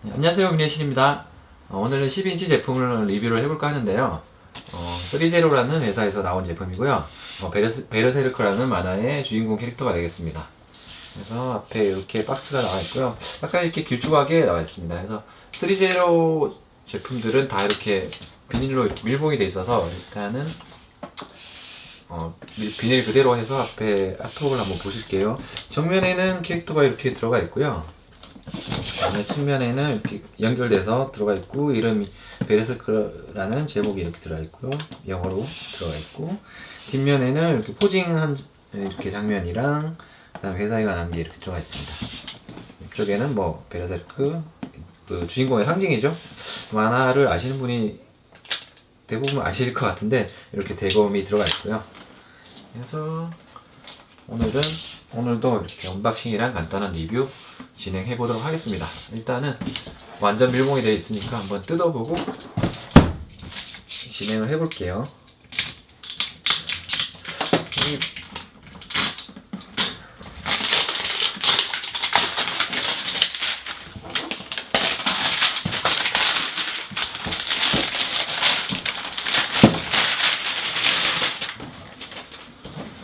네, 안녕하세요, 민혜신입니다. 오늘은 10인치 제품을 리뷰를 해볼까 하는데요. 3제로라는 회사에서 나온 제품이고요. 베르세르크라는 만화의 주인공 캐릭터가 되겠습니다. 그래서 앞에 이렇게 박스가 나와 있고요. 약간 이렇게 길쭉하게 나와 있습니다. 그래서 3제로 제품들은 다 이렇게 비닐로 이렇게 밀봉이 돼 있어서 일단은 비닐 그대로 해서 앞에 아트웍을 한번 보실게요. 정면에는 캐릭터가 이렇게 들어가 있고요. 다음에 측면에는 이렇게 연결돼서 들어가 있고, 이름이 베르세르크라는 제목이 이렇게 들어가 있고요. 영어로 들어가 있고, 뒷면에는 이렇게 포징한 이렇게 장면이랑 그다음 회사에 관한 게 이렇게 들어가 있습니다. 이쪽에는 뭐 베르세르크 그 주인공의 상징이죠. 만화를 아시는 분이 대부분 아실 것 같은데 이렇게 대검이 들어가 있고요. 그래서 오늘도 이렇게 언박싱이랑 간단한 리뷰 진행해 보도록 하겠습니다. 일단은 완전 밀봉이 되어 있으니까 한번 뜯어보고 진행을 해 볼게요.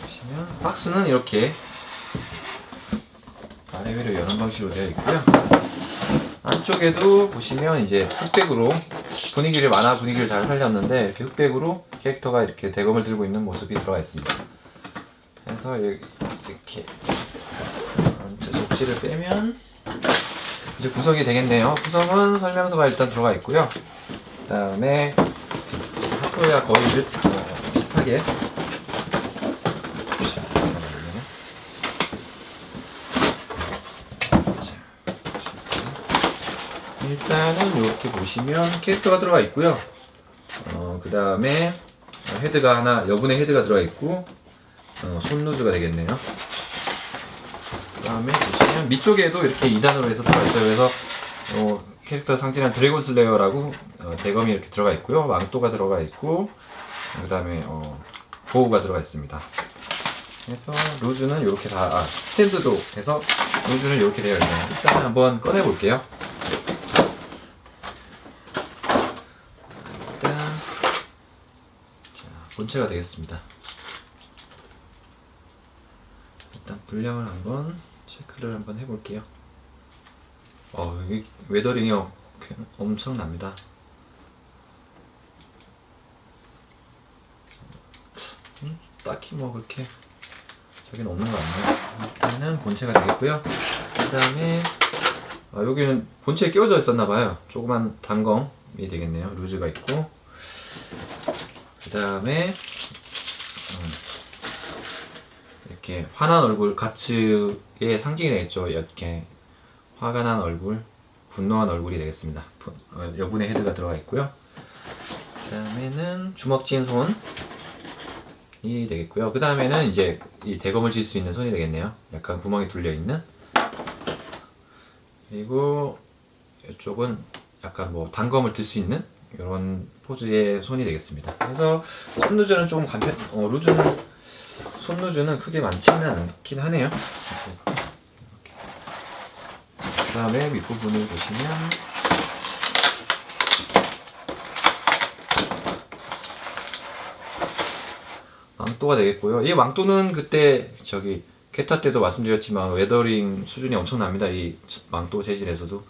보시면 박스는 이렇게 아래 위로 여는 방식으로 되어 있고요. 안쪽에도 보시면 이제 흑백으로 만화 분위기를 잘 살렸는데, 이렇게 흑백으로 캐릭터가 이렇게 대검을 들고 있는 모습이 들어가 있습니다. 그래서 이렇게 접시를 빼면 이제 구성이 되겠네요. 구성은 설명서가 일단 들어가 있고요. 그 다음에 핫토이와 거의 비슷하게 일단은 이렇게 보시면 캐릭터가 들어가 있고요. 그 다음에 헤드가 하나, 여분의 헤드가 들어가 있고, 손 루즈가 되겠네요. 그 다음에 보시면 밑쪽에도 이렇게 2단으로 해서 들어가 있어요. 그래서 캐릭터 상징한 드래곤 슬레이어라고 대검이 이렇게 들어가 있고요. 망토가 들어가 있고, 그 다음에 보호가 들어가 있습니다. 그래서 루즈는 이렇게 스탠드도 해서 루즈는 이렇게 되어 있네요. 일단 한번 꺼내 볼게요. 본체가 되겠습니다. 일단 분량을 한번 체크를 한번 해볼게요. 여기 웨더링이 엄청납니다. 딱히 뭐 그렇게 저기는 없는 것 같네요. 일단은 본체가 되겠고요. 그 다음에 여기는 본체에 끼워져 있었나봐요. 조그만 단검이 되겠네요. 루즈가 있고, 그 다음에 이렇게 화난 얼굴, 가츠의 상징이 되겠죠. 이렇게 화가 난 얼굴, 분노한 얼굴이 되겠습니다. 여분의 헤드가 들어가 있고요. 그 다음에는 주먹 쥔 손이 되겠고요. 그 다음에는 이제 이 대검을 쥘 수 있는 손이 되겠네요. 약간 구멍이 뚫려 있는. 그리고 이쪽은 약간 뭐 단검을 들 수 있는 이런 포즈의 손이 되겠습니다. 그래서 손 루즈는 조금 손 루즈는 크게 많지는 않긴 하네요. 그 다음에 밑부분을 보시면 망토가 되겠고요. 이 망토는 그때 캐타 때도 말씀드렸지만 웨더링 수준이 엄청납니다. 이 망토 재질에서도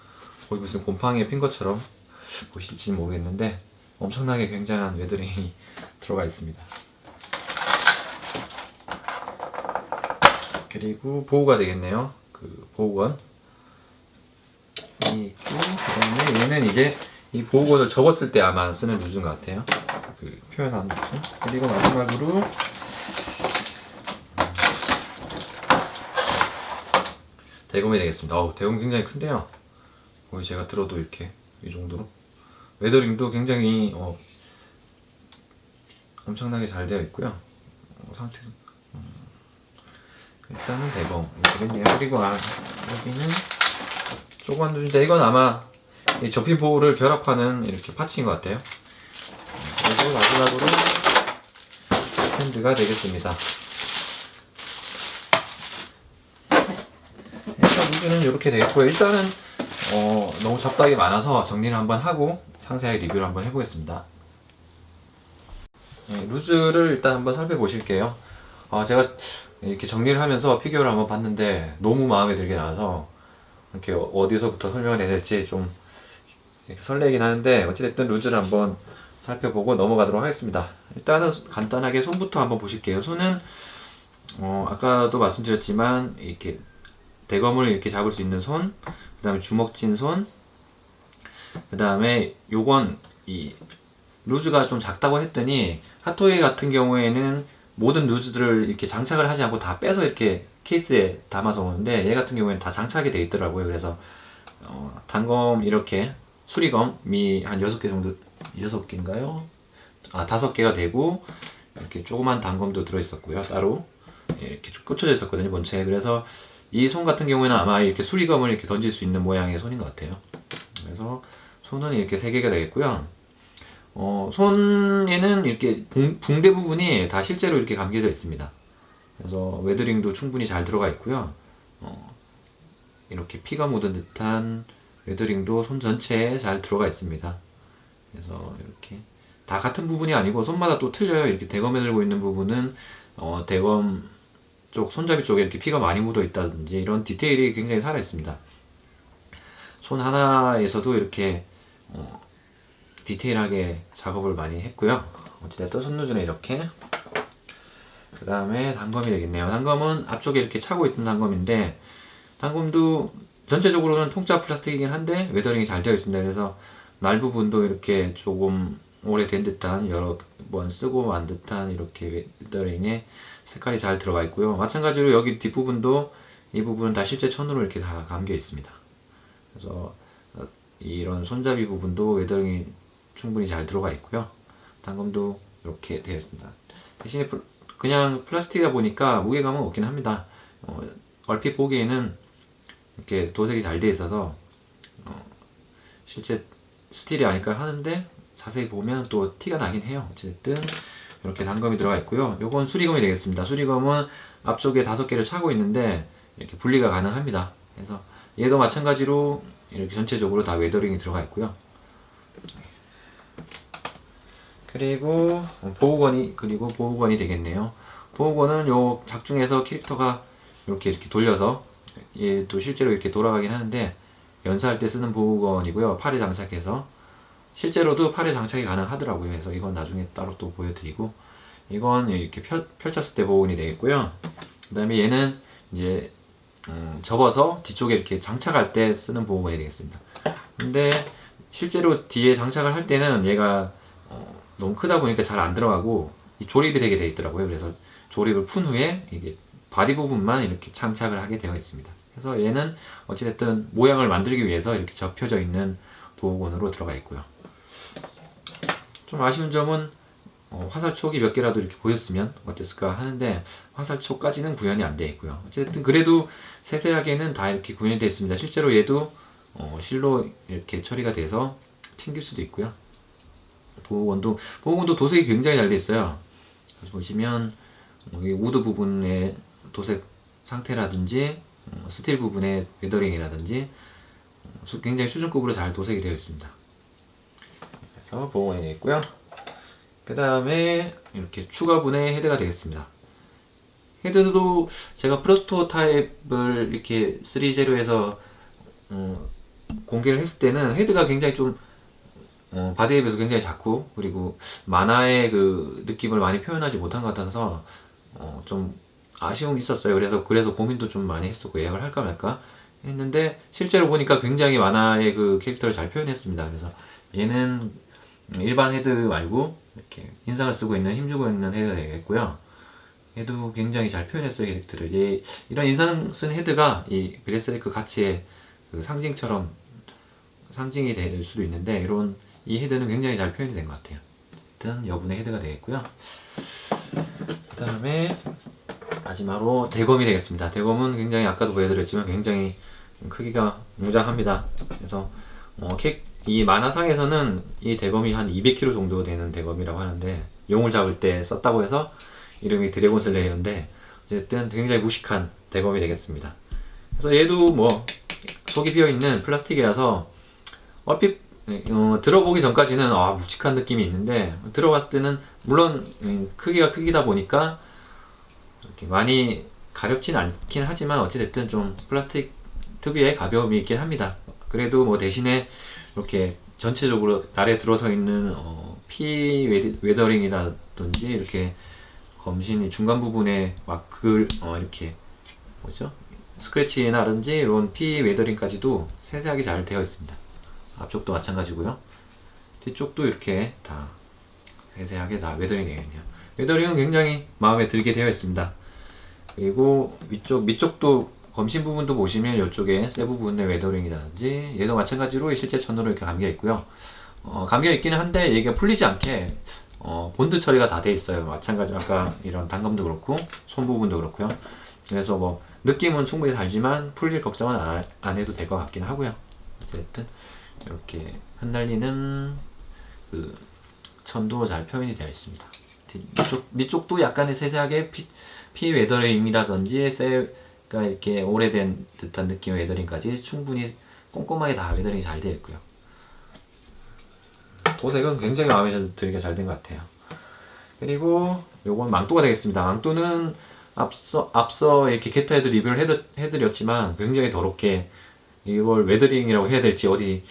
거의 무슨 곰팡이에 핀 것처럼 보실지는 모르겠는데 엄청나게 굉장한 웨더링이 들어가 있습니다. 그리고 보호가 되겠네요. 그 보호건이 있고, 그 다음에 얘는 이제 이 보호건을 접었을 때 아마 쓰는 루즈인 것 같아요. 그 표현하는 거죠. 그리고 마지막으로 대검이 되겠습니다. 대검이 굉장히 큰데요. 거의 제가 들어도 이렇게 이 정도로. 웨더링도 굉장히 엄청나게 잘 되어 있고요. 상태도 일단은 대검이 되겠네요. 그리고 여기는 조그만 루즈인데 이건 아마 이 접힌 보호를 결합하는 이렇게 파츠인 것 같아요. 그리고 마지막으로 스탠드가 되겠습니다. 일단 루즈는 이렇게 되겠고요. 일단은 너무 잡다하게 많아서 정리를 한번 하고 상세하게 리뷰를 한번 해보겠습니다. 루즈를 일단 한번 살펴보실게요. 제가 이렇게 정리를 하면서 피규어를 한번 봤는데 너무 마음에 들게 나와서 이렇게 어디서부터 설명을 해야 될지 좀 이렇게 설레긴 하는데, 어찌됐든 루즈를 한번 살펴보고 넘어가도록 하겠습니다. 일단은 간단하게 손부터 한번 보실게요. 손은 아까도 말씀드렸지만 이렇게 대검을 이렇게 잡을 수 있는 손, 그 다음에 주먹진 손, 그 다음에 요건 이 루즈가 좀 작다고 했더니 핫토이 같은 경우에는 모든 루즈들을 이렇게 장착을 하지 않고 다 빼서 이렇게 케이스에 담아서 오는데, 얘 같은 경우에는 다 장착이 되어 있더라고요. 그래서 단검 이렇게 수리검이 한 6개 정도, 6개인가요? 5개가 되고, 이렇게 조그만 단검도 들어있었고요. 따로 이렇게 좀 꽂혀져 있었거든요, 본체에. 그래서 이 손 같은 경우에는 아마 이렇게 수리검을 이렇게 던질 수 있는 모양의 손인 것 같아요. 그래서 손은 이렇게 3개가 되겠고요. 손에는 이렇게 붕대 부분이 다 실제로 이렇게 감겨져 있습니다. 그래서 웨더링도 충분히 잘 들어가 있고요. 이렇게 피가 묻은 듯한 웨더링도 손 전체에 잘 들어가 있습니다. 그래서 이렇게 다 같은 부분이 아니고 손마다 또 틀려요. 이렇게 대검에 들고 있는 부분은 대검 쪽 손잡이 쪽에 이렇게 피가 많이 묻어 있다든지 이런 디테일이 굉장히 살아 있습니다. 손 하나에서도 이렇게 디테일하게 작업을 많이 했고요. 어찌됐든 손루즈는 이렇게. 그 다음에 단검이 되겠네요. 단검은 앞쪽에 이렇게 차고 있던 단검인데, 단검도 전체적으로는 통짜 플라스틱이긴 한데 웨더링이 잘 되어 있습니다. 그래서 날 부분도 이렇게 조금 오래된 듯한, 여러 번 쓰고 만 듯한 이렇게 웨더링에 색깔이 잘 들어가 있고요. 마찬가지로 여기 뒷부분도 이 부분은 다 실제 천으로 이렇게 다 감겨 있습니다. 그래서 이런 손잡이 부분도 웨더링이 충분히 잘 들어가 있고요. 단검도 이렇게 되어 있습니다. 대신에 그냥 플라스틱이다 보니까 무게감은 없긴 합니다. 얼핏 보기에는 이렇게 도색이 잘 되어 있어서 실제 스틸이 아닐까 하는데, 자세히 보면 또 티가 나긴 해요. 어쨌든 이렇게 단검이 들어가 있고요. 요건 수리검이 되겠습니다. 수리검은 앞쪽에 5개를 차고 있는데 이렇게 분리가 가능합니다. 그래서 얘도 마찬가지로 이렇게 전체적으로 다 웨더링이 들어가 있고요. 그리고 보호건이 되겠네요. 보호건은 요 작중에서 캐릭터가 이렇게 돌려서, 얘도 실제로 이렇게 돌아가긴 하는데 연사할 때 쓰는 보호건이고요. 팔에 장착해서 실제로도 팔에 장착이 가능하더라고요. 그래서 이건 나중에 따로 또 보여드리고, 이건 이렇게 펼쳤을 때 보호건이 되겠고요. 그 다음에 얘는 이제 접어서 뒤쪽에 이렇게 장착할 때 쓰는 보호건이 되겠습니다. 근데 실제로 뒤에 장착을 할 때는 얘가 너무 크다 보니까 잘 안 들어가고 조립이 되게 되어 있더라고요. 그래서 조립을 푼 후에 이게 바디 부분만 이렇게 장착을 하게 되어 있습니다. 그래서 얘는 어찌됐든 모양을 만들기 위해서 이렇게 접혀져 있는 보호건으로 들어가 있고요. 좀 아쉬운 점은 화살촉이 몇 개라도 이렇게 보였으면 어땠을까 하는데, 화살촉까지는 구현이 안 되어 있고요. 어쨌든 그래도 세세하게는 다 이렇게 구현이 되어 있습니다. 실제로 얘도 실로 이렇게 처리가 돼서 튕길 수도 있고요. 보호건도 도색이 굉장히 잘 되어 있어요. 보시면 여기 우드 부분의 도색 상태라든지 스틸 부분의 웨더링이라든지 굉장히 수준급으로 잘 도색이 되어 있습니다. 그래서 보호건이 되겠고요. 그 다음에 이렇게 추가분의 헤드가 되겠습니다. 헤드도 제가 프로토타입을 이렇게 3.0에서 공개를 했을 때는 헤드가 굉장히 좀 바디에 비해서 굉장히 작고, 그리고 만화의 그 느낌을 많이 표현하지 못한 것 같아서 좀 아쉬움이 있었어요. 그래서 고민도 좀 많이 했었고, 예약을 할까 말까 했는데 실제로 보니까 굉장히 만화의 그 캐릭터를 잘 표현했습니다. 그래서 얘는 일반 헤드 말고 이렇게 인상을 쓰고 있는, 힘주고 있는 헤드가 되겠고요. 얘도 굉장히 잘 표현했어요, 캐릭터를. 이런 인상 쓴 헤드가 이 브레스레이크 가치의 그 상징이 될 수도 있는데, 이 헤드는 굉장히 잘 표현이 된 것 같아요. 어쨌든 여분의 헤드가 되겠고요. 그 다음에 마지막으로 대검이 되겠습니다. 대검은 굉장히, 아까도 보여드렸지만 굉장히 크기가 웅장합니다. 그래서 이 만화상에서는 이 대검이 한 200kg 정도 되는 대검이라고 하는데, 용을 잡을 때 썼다고 해서 이름이 드래곤 슬레이어인데, 어쨌든 굉장히 무식한 대검이 되겠습니다. 그래서 얘도 속이 비어있는 플라스틱이라서 얼핏 들어보기 전까지는 묵직한 느낌이 있는데 들어갔을 때는 물론 크기가 크기다 보니까 이렇게 많이 가볍진 않긴 하지만 어찌됐든 좀 플라스틱 특유의 가벼움이 있긴 합니다. 그래도 뭐 대신에 이렇게 전체적으로 날에 들어서 있는 피 웨더링이라든지 이렇게 검신 중간 부분에 이렇게 뭐죠? 스크래치나든지 이런 피 웨더링까지도 세세하게 잘 되어 있습니다. 앞쪽도 마찬가지고요. 뒤쪽도 이렇게 다 세세하게 다 웨더링 되어 있네요. 웨더링은 굉장히 마음에 들게 되어 있습니다. 그리고 밑쪽도 검신 부분도 보시면 이쪽에 세 부분의 웨더링이라든지 얘도 마찬가지로 실제 천으로 이렇게 감겨 있고요. 감겨 있기는 한데 얘가 풀리지 않게 본드 처리가 다 돼 있어요. 마찬가지로 아까 이런 단검도 그렇고 손 부분도 그렇고요. 그래서 뭐 느낌은 충분히 달지만 풀릴 걱정은 안 해도 될 것 같긴 하고요. 어쨌든 이렇게 흩날리는 그 천도 잘 표현이 되어 있습니다. 밑쪽도 약간의 세세하게 피 웨더링이라든지 가 이렇게 오래된 듯한 느낌의 웨더링까지 충분히 꼼꼼하게 다 웨더링이 잘 되어 있고요. 도색은 굉장히 마음에 들게 잘 된 것 같아요. 그리고 요건 망토가 되겠습니다. 망토는 앞서 이렇게 게타에도 리뷰를 해드렸지만 굉장히 더럽게 이걸 웨더링이라고 해야 될지 어디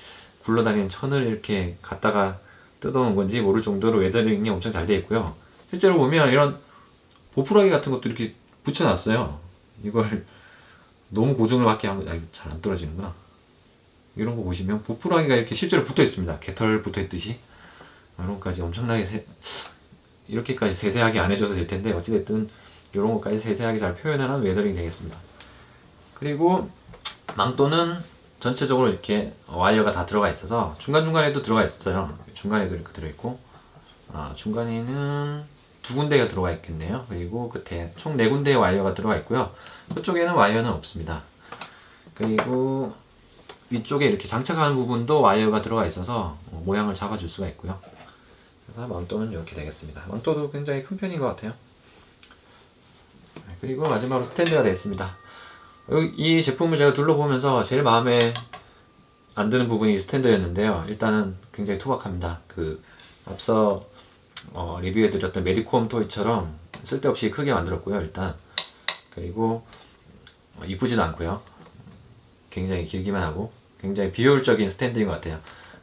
굴러다니는 천을 이렇게 갖다가 뜯어놓은 건지 모를 정도로 웨더링이 엄청 잘 되어 있고요. 실제로 보면 이런 보풀하기 같은 것도 이렇게 붙여놨어요. 이걸 너무 고정을 받게 하면 잘 안 떨어지는구나. 이런 거 보시면 보풀하기가 이렇게 실제로 붙어 있습니다. 개털 붙어 있듯이 이런 것까지 엄청나게 이렇게까지 세세하게 안 해줘도 될 텐데 어찌됐든 이런 것까지 세세하게 잘 표현하는 웨더링이 되겠습니다. 그리고 망토는 전체적으로 이렇게 와이어가 다 들어가 있어서 중간중간에도 들어가 있어요. 중간에도 이렇게 들어있고 중간에는 두 군데가 들어가 있겠네요. 그리고 끝에 총 네 군데의 와이어가 들어가 있고요. 그쪽에는 와이어는 없습니다. 그리고 위쪽에 이렇게 장착하는 부분도 와이어가 들어가 있어서 모양을 잡아줄 수가 있고요. 그래서 망토는 이렇게 되겠습니다. 망토도 굉장히 큰 편인 것 같아요. 그리고 마지막으로 스탠드가 되어 있습니다. 이 제품을 제가 둘러보면서 제일 마음에 안 드는 부분이 스탠드였는데요. 일단은 굉장히 투박합니다. 앞서 리뷰해드렸던 메디콤 토이처럼 쓸데없이 크게 만들었고요. 일단 그리고 이쁘지도 않고요. 굉장히 길기만 하고 굉장히 비효율적인 스탠드인 것 같아요.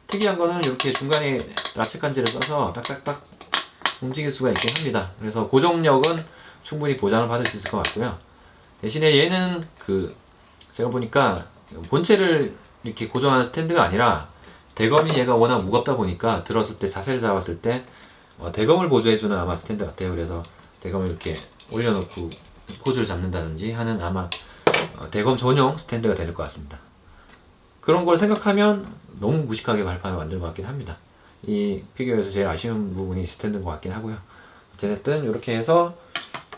특이한 거는 이렇게 중간에 라체 간지를 써서 딱딱딱 움직일 수가 있긴 합니다. 그래서 고정력은 충분히 보장을 받을 수 있을 것 같고요. 대신에 얘는 제가 보니까 본체를 이렇게 고정하는 스탠드가 아니라 대검이 얘가 워낙 무겁다 보니까 들었을 때 자세를 잡았을 때 대검을 보조해주는 아마 스탠드 같아요. 그래서 대검을 이렇게 올려놓고 포즈를 잡는다든지 하는 아마 대검 전용 스탠드가 될 것 같습니다. 그런 걸 생각하면 너무 무식하게 발판을 만든 것 같긴 합니다. 이 피규어에서 제일 아쉬운 부분이 스탠드인 것 같긴 하고요. 어쨌든 이렇게 해서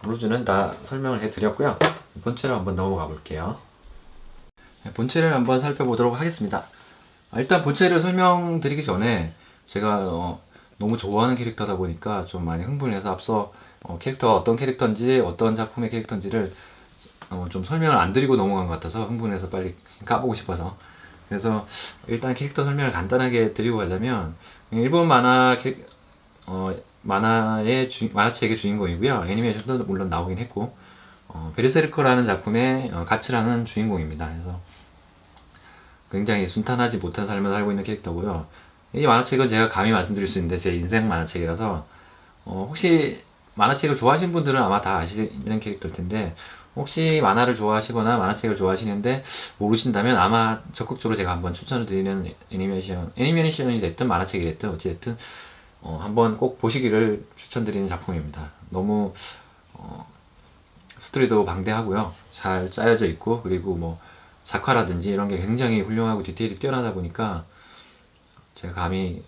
루즈는 다 설명을 해드렸고요. 본체를 한번 넘어가 볼게요. 본체를 한번 살펴보도록 하겠습니다. 일단 본체를 설명드리기 전에 제가 너무 좋아하는 캐릭터다 보니까 좀 많이 흥분해서 앞서 캐릭터가 어떤 캐릭터인지 어떤 작품의 캐릭터인지를 좀 설명을 안 드리고 넘어간 것 같아서 흥분해서 빨리 까보고 싶어서 그래서 일단 캐릭터 설명을 간단하게 드리고 가자면 일본 만화책의 주인공이고요. 애니메이션도 물론 나오긴 했고 베르세르커라는 작품의 가츠라는 주인공입니다. 그래서 굉장히 순탄하지 못한 삶을 살고 있는 캐릭터고요. 이 만화책은 제가 감히 말씀드릴 수 있는데 제 인생 만화책이라서 혹시 만화책을 좋아하시는 분들은 아마 다 아시는 캐릭터일 텐데 혹시 만화를 좋아하시거나 만화책을 좋아하시는데 모르신다면 아마 적극적으로 제가 한번 추천을 드리는 애니메이션이 됐든 만화책이 됐든 어찌됐든 한번 꼭 보시기를 추천드리는 작품입니다. 너무 스토리도 방대하고요. 잘 짜여져 있고 그리고 뭐 작화라든지 이런 게 굉장히 훌륭하고 디테일이 뛰어나다 보니까 제가 감히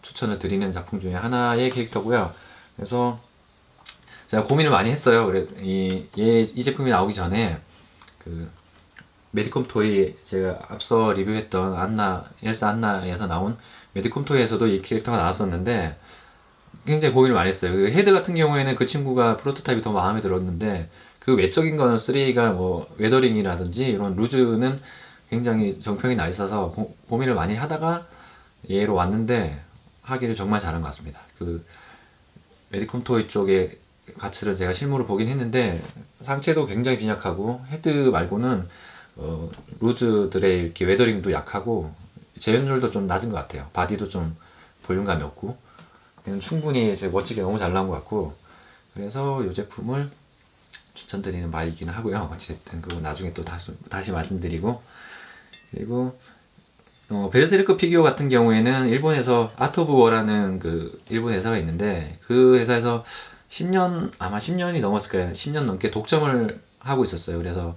추천을 드리는 작품 중에 하나의 캐릭터고요. 그래서 제가 고민을 많이 했어요. 이 제품이 나오기 전에 메디컴 토이 제가 앞서 리뷰했던 엘사 안나에서 나온 메디컴 토이에서도 이 캐릭터가 나왔었는데 굉장히 고민을 많이 했어요. 헤드 같은 경우에는 그 친구가 프로토타입이 더 마음에 들었는데 그 외적인 거는 3가 뭐 웨더링이라든지 이런 루즈는 굉장히 정평이 나 있어서 고민을 많이 하다가 얘로 왔는데 하기를 정말 잘한 것 같습니다. 그 메디컴 토이 쪽에 가츠를 제가 실물을 보긴 했는데 상체도 굉장히 빈약하고 헤드 말고는 루즈들의 이렇게 웨더링도 약하고 재현율도 좀 낮은 것 같아요. 바디도 좀 볼륨감이 없고 충분히 이제 멋지게 너무 잘 나온 것 같고 그래서 이 제품을 추천드리는 바이긴 하고요. 어찌됐든 그거 나중에 또 다시 말씀드리고 그리고 베르세르크 피규어 같은 경우에는 일본에서 아트 오브 워라는 그 일본 회사가 있는데 그 회사에서 10년 아마 10년이 넘었을 거예요. 10년 넘게 독점을 하고 있었어요. 그래서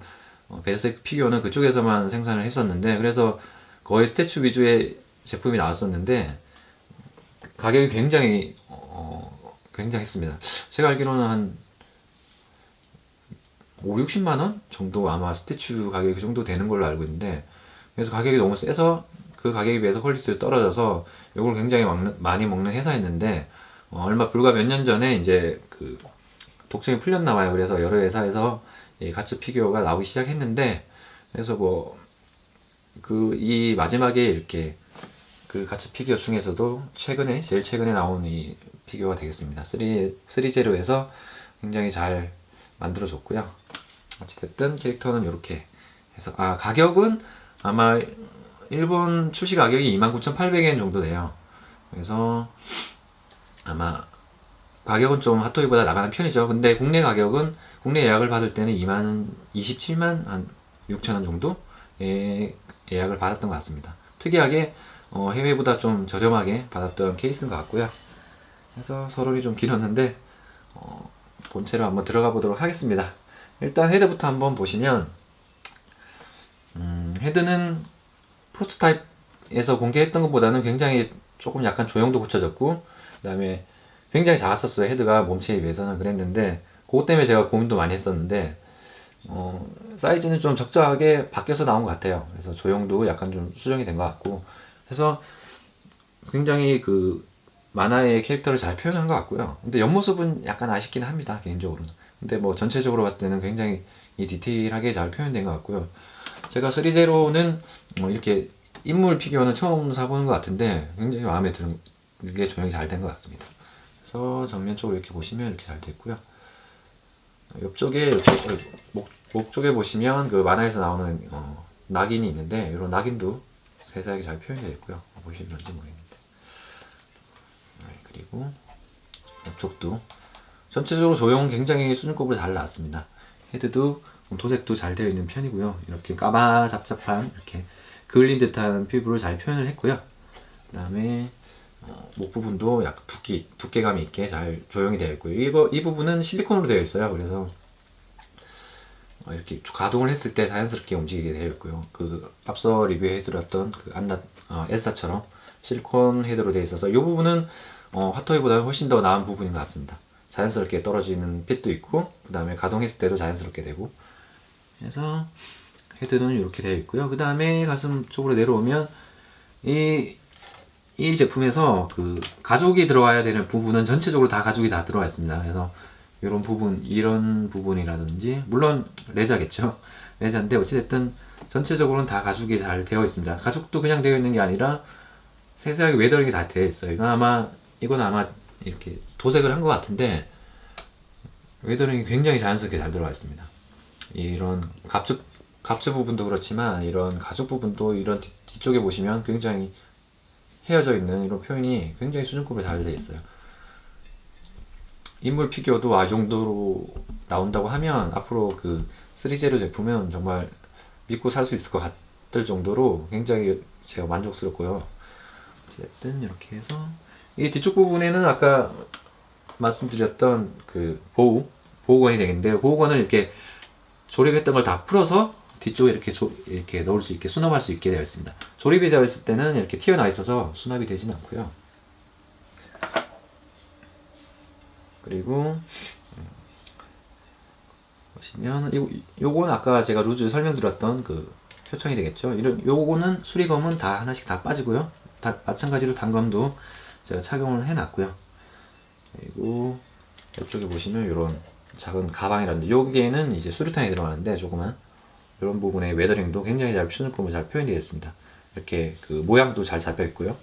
베르세르크 피규어는 그쪽에서만 생산을 했었는데 그래서 거의 스태츄 위주의 제품이 나왔었는데 가격이 굉장히 굉장했습니다. 제가 알기로는 한 5, 60만 원 정도 아마 스태츄 가격이 그 정도 되는 걸로 알고 있는데 그래서 가격이 너무 세서 그 가격에 비해서 퀄리티도 떨어져서 이걸 굉장히 많이 먹는 회사였는데 얼마 불과 몇 년 전에 이제 그 독점이 풀렸나 봐요. 그래서 여러 회사에서 이 가츠 피규어가 나오기 시작했는데 그래서 뭐 그 이 마지막에 이렇게 그 가츠 피규어 중에서도 제일 최근에 나온 이 피규어가 되겠습니다. 3제로에서 굉장히 잘 만들어졌고요. 어찌됐든 캐릭터는 이렇게 해서 가격은 아마 일본 출시 가격이 29,800엔 정도 돼요. 그래서 아마 가격은 좀 핫토이보다 나가는 편이죠. 근데 국내 가격은 국내 예약을 받을 때는 27만 한 6천원 정도 예약을 받았던 것 같습니다. 특이하게 해외보다 좀 저렴하게 받았던 케이스인 것 같고요. 그래서 서론이 좀 길었는데 본체로 한번 들어가 보도록 하겠습니다. 일단 헤드부터 한번 보시면 헤드는 프로토타입에서 공개했던 것보다는 굉장히 조금 약간 조형도 고쳐졌고 그 다음에 굉장히 작았었어요. 헤드가 몸체에 비해서는 그랬는데 그것 때문에 제가 고민도 많이 했었는데 사이즈는 좀 적절하게 바뀌어서 나온 것 같아요. 그래서 조형도 약간 좀 수정이 된 것 같고 그래서 굉장히 그 만화의 캐릭터를 잘 표현한 것 같고요. 근데 옆모습은 약간 아쉽긴 합니다. 개인적으로는. 근데 뭐 전체적으로 봤을 때는 굉장히 디테일하게 잘 표현된 것 같고요. 제가 3제로는 이렇게 인물 피규어는 처음 사보는 것 같은데 굉장히 마음에 드는 게 조형이 잘 된 것 같습니다. 그래서 정면쪽으로 이렇게 보시면 이렇게 잘 됐고요. 옆쪽에 이렇게 목 쪽에 보시면 그 만화에서 나오는 낙인이 있는데 이런 낙인도 세세하게 잘 표현되어 있고요. 보시는지 모르겠는데. 그리고 옆쪽도 전체적으로 조형 굉장히 수준급으로 잘 나왔습니다. 헤드도 도색도 잘 되어 있는 편이고요. 이렇게 까마잡잡한 이렇게 그을린 듯한 피부를 잘 표현을 했고요. 그 다음에 목 부분도 약간 두께감이 있게 잘 조형이 되어 있고요. 이 부분은 실리콘으로 되어 있어요. 그래서 이렇게 가동을 했을 때 자연스럽게 움직이게 되어 있고요. 그 앞서 리뷰해드렸던 그 엘사처럼 실리콘 헤드로 되어 있어서 이 부분은 핫토이보다 훨씬 더 나은 부분인 것 같습니다. 자연스럽게 떨어지는 핏도 있고 그 다음에 가동했을 때도 자연스럽게 되고 그래서 헤드는 이렇게 되어 있고요. 그 다음에 가슴 쪽으로 내려오면 이 제품에서 그 가죽이 들어와야 되는 부분은 전체적으로 다 가죽이 다 들어와 있습니다. 그래서 이런 부분이라든지 물론 레자겠죠. 레자인데 어찌됐든 전체적으로는 다 가죽이 잘 되어 있습니다. 가죽도 그냥 되어 있는 게 아니라 세세하게 웨더링이 다 되어 있어요. 이건 아마 이렇게 도색을 한 것 같은데 웨더링이 굉장히 자연스럽게 잘 들어가 있습니다. 이런 갑주 부분도 그렇지만 이런 가죽 부분도 이런 뒤쪽에 보시면 굉장히 헤어져 있는 이런 표현이 굉장히 수준급으로 잘 되어 있어요. 인물 피규어도 이 정도로 나온다고 하면 앞으로 그 3제로 제품은 정말 믿고 살 수 있을 것 같을 정도로 굉장히 제가 만족스럽고요. 어쨌든 이렇게 해서 이 뒤쪽 부분에는 아까 말씀드렸던 그 보호건이 되겠는데 보호건을 이렇게 조립했던 걸 다 풀어서 뒤쪽에 이렇게 넣을 수 있게 수납할 수 있게 되어 있습니다. 조립이 되어 있을 때는 이렇게 튀어나와 있어서 수납이 되지는 않고요. 그리고 보시면 요건 아까 제가 루즈 설명드렸던 그 표창이 되겠죠. 요거는 수리검은 다 하나씩 다 빠지고요. 마찬가지로 단검도 제가 착용을 해놨고요. 그리고 옆쪽에 보시면 이런 작은 가방이라는데 여기에는 이제 수류탄이 들어가는데 조그만 이런 부분의 웨더링도 굉장히 잘 수납감으로 잘 표현되어 있습니다. 이렇게 그 모양도 잘 잡혀 있고요.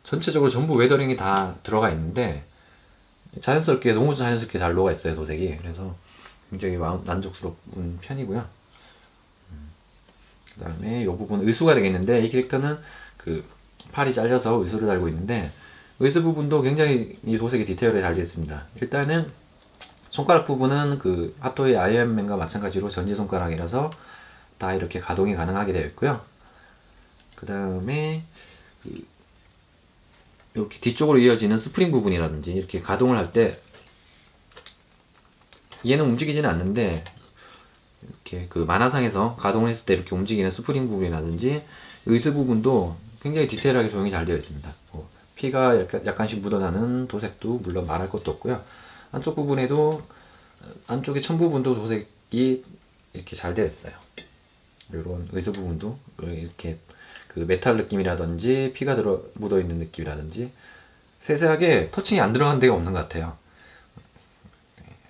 전체적으로 전부 웨더링이 다 들어가 있는데 자연스럽게 너무 자연스럽게 잘 녹아 있어요, 도색이. 그래서 굉장히 만족스러운 편이고요. 그 다음에 이 부분 의수가 되겠는데, 이 캐릭터는 그 팔이 잘려서 의수를 달고 있는데 의수 부분도 굉장히 이 도색이 디테일하게 잘 되어 있습니다. 일단은 손가락 부분은 그 핫토이 아이언맨과 마찬가지로 전지 손가락이라서 다 이렇게 가동이 가능하게 되어 있고요. 그 다음에 이렇게 뒤쪽으로 이어지는 스프링 부분이라든지 이렇게 가동을 할 때 얘는 움직이지는 않는데 이렇게 그 만화상에서 가동을 했을 때 이렇게 움직이는 스프링 부분이라든지 의수 부분도 굉장히 디테일하게 조형이 잘 되어 있습니다. 피가 약간씩 묻어나는 도색도 물론 말할 것도 없고요. 안쪽 부분에도 안쪽의 천 부분도 도색이 이렇게 잘 되어 있어요. 이런 의수 부분도 이렇게 그 메탈 느낌이라든지 피가 묻어 있는 느낌이라든지 세세하게 터칭이 안 들어간 데가 없는 것 같아요.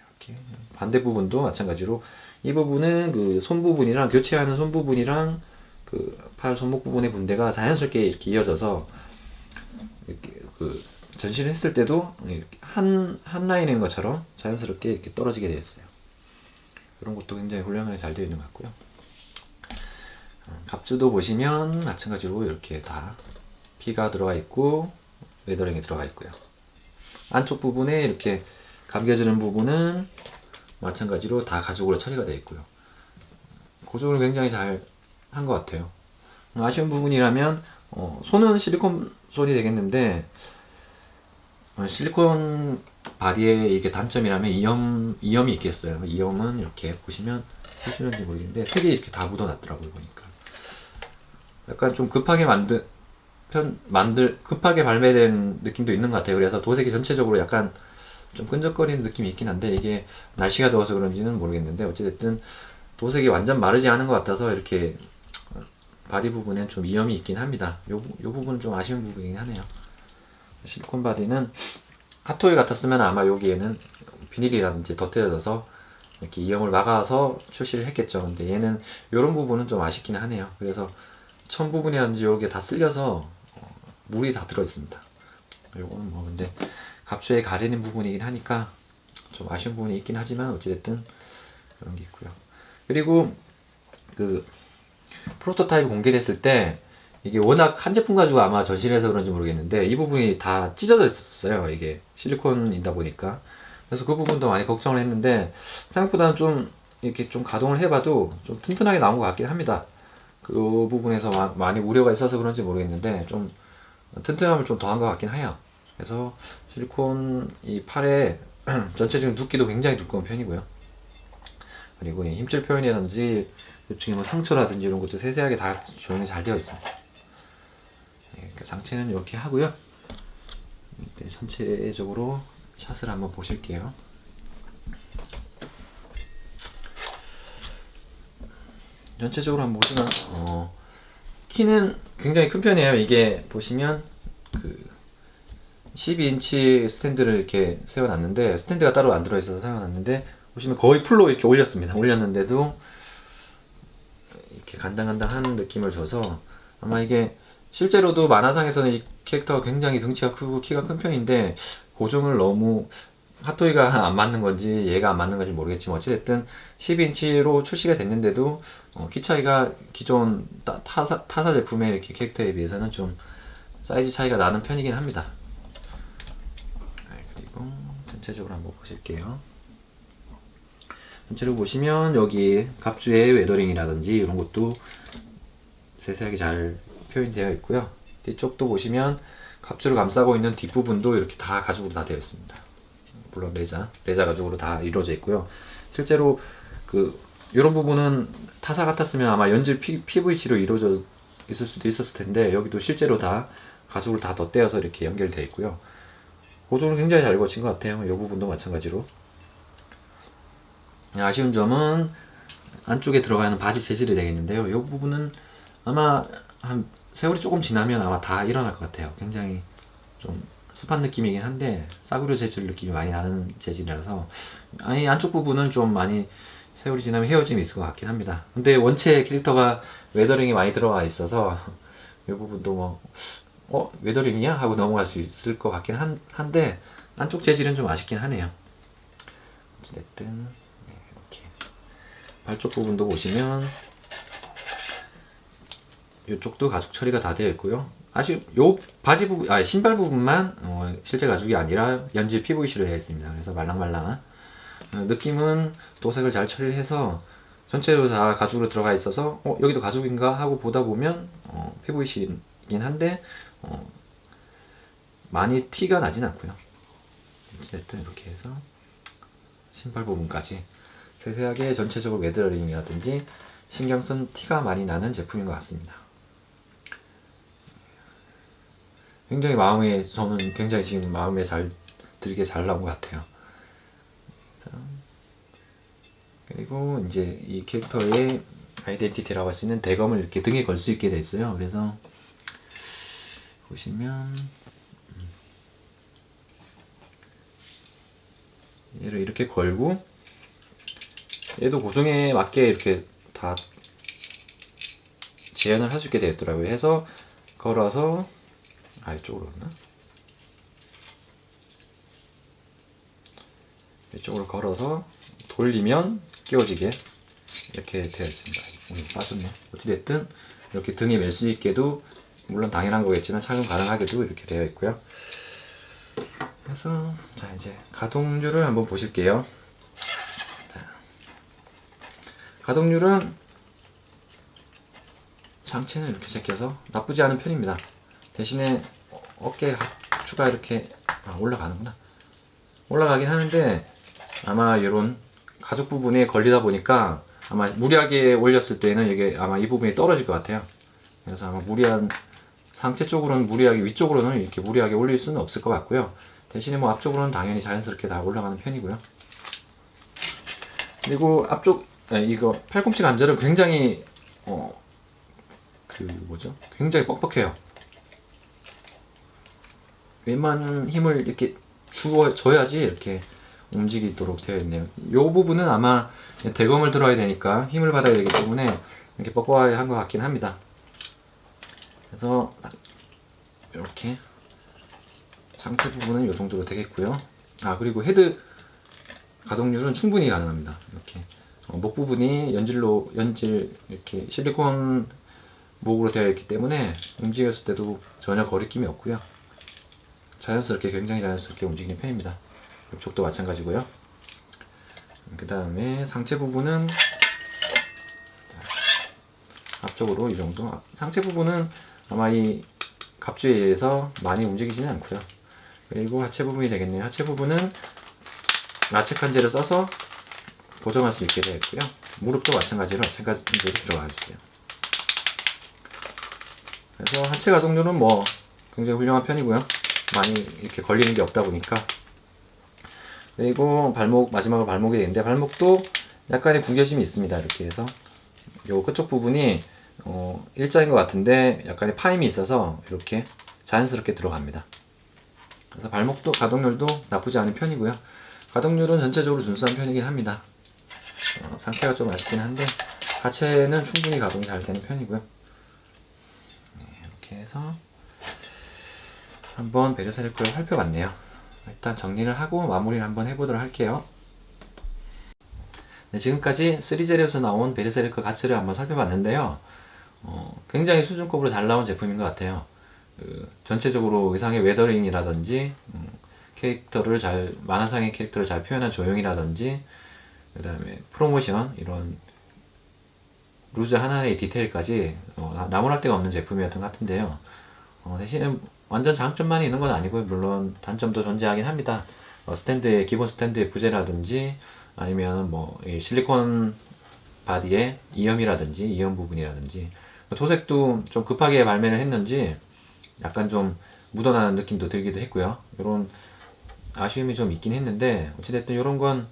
이렇게 반대 부분도 마찬가지로 이 부분은 그 손 부분이랑 교체하는 손 부분이랑 그 팔 손목 부분의 분대가 자연스럽게 이렇게 이어져서 이렇게 그 전시를 했을 때도 이렇게 한 라인인 것처럼 자연스럽게 이렇게 떨어지게 되어 있어요. 이런 것도 굉장히 훌륭하게 잘 되어 있는 것 같고요. 갑주도 보시면 마찬가지로 이렇게 다 피가 들어가 있고 웨더링이 들어가 있고요. 안쪽 부분에 이렇게 감겨주는 부분은 마찬가지로 다 가죽으로 처리가 되어 있고요. 고정을 굉장히 잘 한 것 같아요. 아쉬운 부분이라면 손은 실리콘 손이 되겠는데 실리콘 바디에 이게 단점이라면 이염이 있겠어요. 이염은 이렇게 보시면 보시는지 모르겠는데 색이 이렇게 다 묻어났더라고요, 보니까. 약간 좀 급하게 급하게 발매된 느낌도 있는 것 같아요. 그래서 도색이 전체적으로 약간 좀 끈적거리는 느낌이 있긴 한데 이게 날씨가 더워서 그런지는 모르겠는데 어찌됐든 도색이 완전 마르지 않은 것 같아서 이렇게 바디 부분에 좀 이염이 있긴 합니다. 요 부분은 좀 아쉬운 부분이긴 하네요. 실리콘 바디는 핫토이 같았으면 아마 여기에는 비닐이라든지 덧대어져서 이렇게 이염을 막아서 출시를 했겠죠. 근데 얘는 이런 부분은 좀 아쉽긴 하네요. 그래서 천 부분이라든지 이렇게 다 쓸려서 물이 다 들어 있습니다. 요거는 뭐 근데 갑주에 가리는 부분이긴 하니까 좀 아쉬운 부분이 있긴 하지만 어찌됐든 그런 게 있고요. 그리고 그 프로토타입 공개됐을 때 이게 워낙 한 제품 가지고 아마 전시를 해서 그런지 모르겠는데 이 부분이 다 찢어져 있었어요. 이게 실리콘이다 보니까. 그래서 그 부분도 많이 걱정을 했는데 생각보다는 좀 이렇게 좀 가동을 해봐도 좀 튼튼하게 나온 것 같긴 합니다. 그 부분에서 많이 우려가 있어서 그런지 모르겠는데 좀 튼튼함을 좀 더한 것 같긴 해요. 그래서 실리콘 이 팔에 전체적인 두께도 굉장히 두꺼운 편이고요. 그리고 이 힘줄 표현이라든지 이쪽에 뭐 상처라든지 이런 것도 세세하게 다 조형이 잘 되어 있습니다. 상체는 이렇게 하고요. 전체적으로 샷을 한번 보실게요. 전체적으로 한번 보시면 키는 굉장히 큰 편이에요. 이게 보시면 그 12인치 스탠드를 이렇게 세워놨는데 스탠드가 따로 안 들어있어서 세워놨는데 보시면 거의 풀로 이렇게 올렸습니다. 올렸는데도 이렇게 간당간당한 느낌을 줘서 아마 이게 실제로도 만화상에서는 이 캐릭터가 굉장히 덩치가 크고 키가 큰 편인데 고정을 너무 핫토이가 안 맞는 건지 얘가 안 맞는 건지 모르겠지만 어찌됐든 12인치로 출시가 됐는데도 키 차이가 기존 타사 제품의 이렇게 캐릭터에 비해서는 좀 사이즈 차이가 나는 편이긴 합니다. 그리고 전체적으로 한번 보실게요. 전체로 보시면 여기 갑주의 웨더링이라든지 이런 것도 세세하게 잘 표현되어 있고요. 뒤쪽도 보시면 갑주를 감싸고 있는 뒷부분도 이렇게 다 가죽으로 다 되어 있습니다. 물론 레자 가죽으로 다 이루어져 있고요. 실제로 그 이런 부분은 타사 같았으면 아마 연질 PVC로 이루어져 있을 수도 있었을 텐데 여기도 실제로 다 가죽을 다 덧대어서 이렇게 연결되어 있고요. 고정을 굉장히 잘 거친 것 같아요. 이 부분도 마찬가지로. 아쉬운 점은 안쪽에 들어가는 바지 재질이 되겠는데요. 이 부분은 아마 한 세월이 조금 지나면 아마 다 일어날 것 같아요. 굉장히 좀 습한 느낌이긴 한데 싸구려 재질 느낌이 많이 나는 재질이라서 아니 안쪽 부분은 좀 많이 세월이 지나면 헤어짐이 있을 것 같긴 합니다. 근데 원체 캐릭터가 웨더링이 많이 들어가 있어서 이 부분도 뭐 웨더링이야? 하고 넘어갈 수 있을 것 같긴 한데 안쪽 재질은 좀 아쉽긴 하네요. 어쨌든 이렇게 발쪽 부분도 보시면 이쪽도 가죽 처리가 다 되어 있고요. 요 바지 부분, 신발 부분만 실제 가죽이 아니라 연질 PVC로 되어 있습니다. 그래서 말랑말랑한 느낌은 도색을 잘 처리해서 전체로 다 가죽으로 들어가 있어서 여기도 가죽인가 하고 보다 보면 PVC이긴 한데 많이 티가 나진 않고요. 어쨌든 이렇게 해서 신발 부분까지 세세하게 전체적으로 웨더링이라든지 신경 쓴 티가 많이 나는 제품인 것 같습니다. 굉장히 저는 굉장히 지금 마음에 잘 들게 잘 나온 것 같아요. 그리고 이제 이 캐릭터의 아이덴티티라고 할 수 있는 대검을 이렇게 등에 걸 수 있게 돼 있어요. 그래서 보시면 얘를 이렇게 걸고 얘도 고정에 맞게 이렇게 다 재현을 할 수 있게 되었더라고요. 해서 걸어서 이쪽으로 갔나? 이쪽으로 걸어서 돌리면 끼워지게 이렇게 되어 있습니다. 빠졌네. 어찌됐든 이렇게 등에 멜 수 있게도 물론 당연한 거겠지만 착용 가능하게도 이렇게 되어 있고요. 그래서 자 이제 가동률을 한번 보실게요. 자, 가동률은 상체는 이렇게 제껴서 나쁘지 않은 편입니다. 대신에 어깨 추가 이렇게 올라가는구나. 올라가긴 하는데 아마 이런 가죽 부분에 걸리다 보니까 아마 무리하게 올렸을 때는 이게 아마 이 부분이 떨어질 것 같아요. 그래서 아마 상체 쪽으로는 무리하게, 위쪽으로는 이렇게 무리하게 올릴 수는 없을 것 같고요. 대신에 뭐 앞쪽으로는 당연히 자연스럽게 다 올라가는 편이고요. 그리고 앞쪽 이거 팔꿈치 관절은 굉장히 굉장히 뻑뻑해요. 웬만한 힘을 이렇게 줘야지 이렇게 움직이도록 되어 있네요. 이 부분은 아마 대검을 들어야 되니까 힘을 받아야 되기 때문에 이렇게 뻑뻑하게 한 것 같긴 합니다. 그래서 이렇게 상체 부분은 이 정도로 되겠고요. 그리고 헤드 가동률은 충분히 가능합니다. 이렇게 목 부분이 연질 이렇게 실리콘 목으로 되어 있기 때문에 움직였을 때도 전혀 거리낌이 없고요. 굉장히 자연스럽게 움직이는 편입니다. 이쪽도 마찬가지고요. 그 다음에 상체 부분은 앞쪽으로 이 정도. 상체 부분은 아마 이 갑주에 의해서 많이 움직이지는 않고요. 그리고 하체 부분이 되겠네요. 하체 부분은 라체 칸제를 써서 고정할 수 있게 되어 있고요. 무릎도 마찬가지로 라체 칸제로 들어가 있어요. 그래서 하체 가동률은 뭐 굉장히 훌륭한 편이고요. 많이 이렇게 걸리는 게 없다 보니까. 그리고 마지막으로 발목이 되는데 발목도 약간의 구겨짐이 있습니다. 이렇게 해서 요 끝쪽 부분이 일자인 것 같은데 약간의 파임이 있어서 이렇게 자연스럽게 들어갑니다. 그래서 발목도 가동률도 나쁘지 않은 편이고요. 가동률은 전체적으로 준수한 편이긴 합니다. 상태가 좀 아쉽긴 한데 하체는 충분히 가동이 잘 되는 편이고요. 이렇게 해서 한번 베르세르크를 살펴봤네요. 일단 정리를 하고 마무리를 한번 해보도록 할게요. 네, 지금까지 3젤에서 나온 베르세르크 가츠를 한번 살펴봤는데요. 굉장히 수준급으로 잘 나온 제품인 것 같아요. 전체적으로 의상의 웨더링이라든지 만화상의 캐릭터를 잘 표현한 조형이라든지 그 다음에 프로모션 이런 루즈 하나의 디테일까지 나무랄 데가 없는 제품이었던 것 같은데요. 대신에 완전 장점만 있는 건 아니고요. 물론 단점도 존재하긴 합니다. 기본 스탠드의 부재라든지 아니면 이 실리콘 바디의 이염 부분이라든지 도색도 좀 급하게 발매를 했는지 약간 좀 묻어나는 느낌도 들기도 했고요. 이런 아쉬움이 좀 있긴 했는데 어찌됐든 이런 건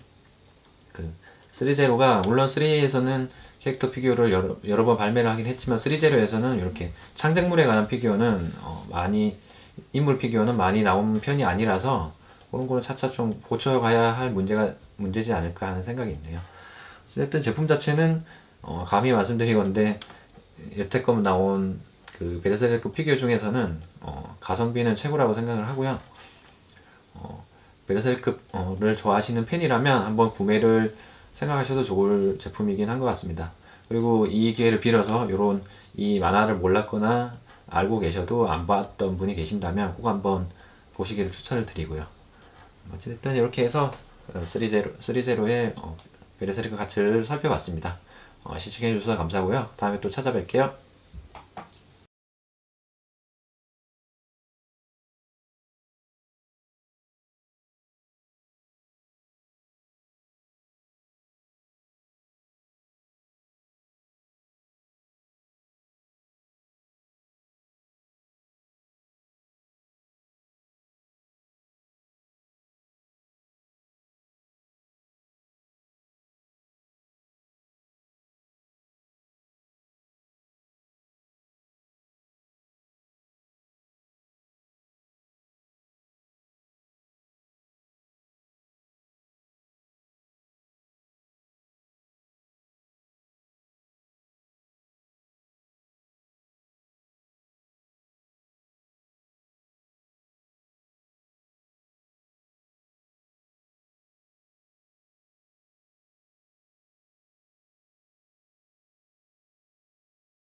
3제로가 물론 3에서는 캐릭터 피규어를 여러 번 발매를 하긴 했지만 3제로에서는 이렇게 창작물에 관한 피규어는 인물 피규어는 많이 나온 편이 아니라서 그런 거는 차차 좀 고쳐가야 할 문제지 않을까 하는 생각이 있네요. 어쨌든 제품 자체는 감히 말씀드린 건데 여태껏 나온 그 베르세르크 피규어 중에서는 가성비는 최고라고 생각을 하고요. 베르세르크를 좋아하시는 팬이라면 한번 구매를 생각하셔도 좋을 제품이긴 한 것 같습니다. 그리고 이 기회를 빌어서 요런 이 만화를 몰랐거나 알고 계셔도 안 봤던 분이 계신다면 꼭 한번 보시기를 추천을 드리고요. 어쨌든 이렇게 해서 3.0의 베르세르크 가츠를 살펴봤습니다. 시청해주셔서 감사하고요. 다음에 또 찾아뵐게요.